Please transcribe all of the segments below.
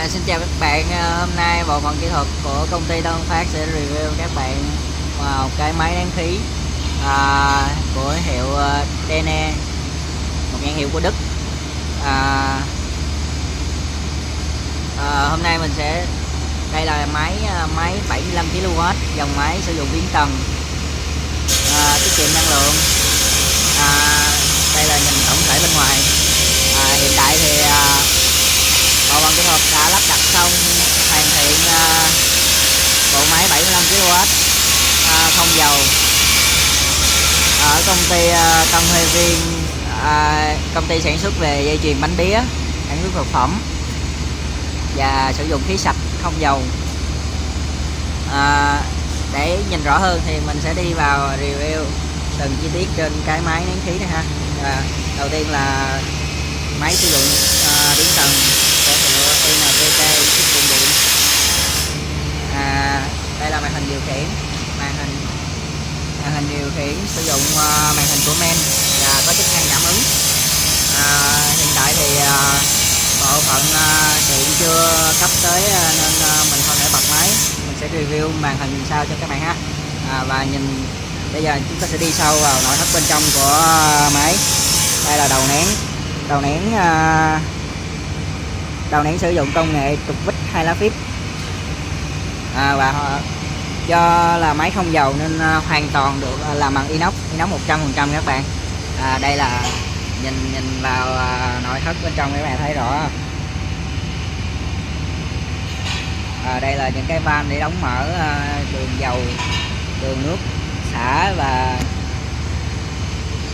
Xin chào các bạn, hôm nay bộ phận kỹ thuật của công ty Tân Phát sẽ review các bạn một cái máy nén khí của hiệu Dene, một nhãn hiệu của Đức. Hôm nay mình sẽ, đây là máy 75kW, dòng máy sử dụng biến tần, tiết kiệm năng lượng. Đây là nhìn tổng thể bên ngoài. Hiện tại thì bộ phận kỹ thuật đã lắp đặt xong hoàn thiện bộ máy 75kW không dầu ở công ty Tân Huê Viên, công ty sản xuất về dây chuyền bánh đĩa, sản xuất thực phẩm và sử dụng khí sạch không dầu. Để nhìn rõ hơn thì mình sẽ đi vào review từng chi tiết trên cái máy nén khí này ha. Đầu tiên là máy sử dụng biến tần của hiệu NVK tiết kiệm điện. Đây là màn hình điều khiển, màn hình điều khiển sử dụng màn hình của men và có chức năng cảm ứng. Hiện tại thì bộ phận điện chưa cấp tới nên mình không thể bật máy. Mình sẽ review màn hình sau cho các bạn ha. Và nhìn bây giờ chúng ta sẽ đi sâu vào nội thất bên trong của máy. Đây là đầu nén sử dụng công nghệ trục vít 2 lá phíp, và do là máy không dầu nên hoàn toàn được làm bằng inox 100% các bạn. Đây là nhìn vào nội thất bên trong các bạn thấy rõ. Đây là những cái van để đóng mở đường dầu, đường nước xả và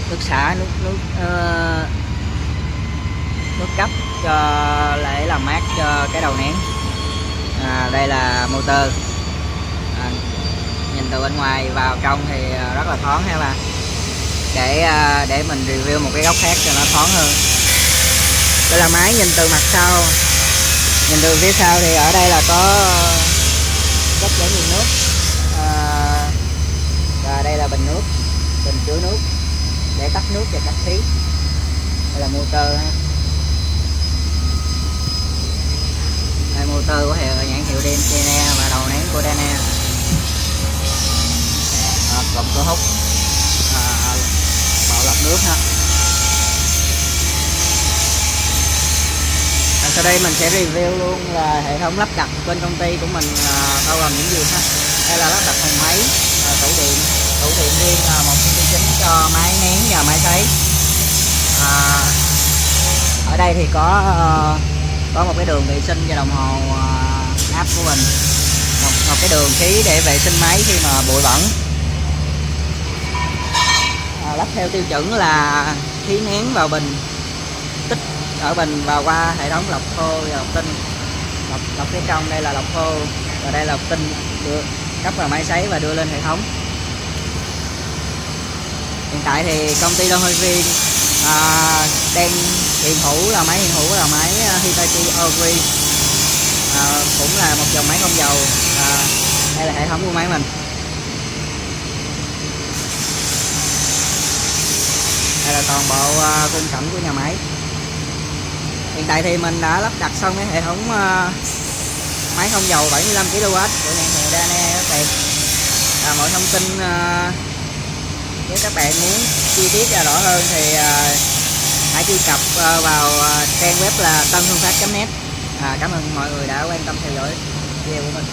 nước xả, nước cấp để làm mát cho cái đầu nén. Đây là motor. Nhìn từ bên ngoài vào trong thì rất là thoáng ha bạn. Để mình review một cái góc khác cho nó thoáng hơn. Đây là máy nhìn từ mặt sau, nhìn từ phía sau thì ở đây là có cách giải nhiệt nước, và đây là bình chứa nước để tắt nước và tắt khí. Đây là motor ha. Đây motor của nhãn hiệu Dene và đầu nén của Dene. Cụm cửa hút, bộ lọc nước ha. Sau đây mình sẽ review luôn là hệ thống lắp đặt bên công ty của mình bao gồm những gì ha. Đây là lắp đặt thùng máy, tủ điện riêng, một chính cho máy nén và máy sấy. Ở đây thì có một cái đường vệ sinh và đồng hồ áp của mình, một cái đường khí để vệ sinh máy khi mà bụi bẩn. Lắp theo tiêu chuẩn là khí nén vào bình, tích ở bình và qua hệ thống lọc khô và lọc tinh. Lọc phía trong đây là lọc khô và đây là lọc tinh, được cấp vào máy sấy và đưa lên hệ thống. Hiện tại thì công ty Tân Huê Viên đang hiện hữu là máy Hitachi Ogre, cũng là một dòng máy không dầu. Đây là hệ thống của máy mình. Đây là toàn bộ khung cảnh của nhà máy. Hiện tại thì mình đã lắp đặt xong cái hệ thống máy không dầu 75kW của nhãn hiệu Dene các bạn. Mọi thông tin nếu các bạn muốn chi tiết và rõ hơn thì hãy truy cập vào trang web là tânhương phát.net. Cảm ơn mọi người đã quan tâm theo dõi video của mình.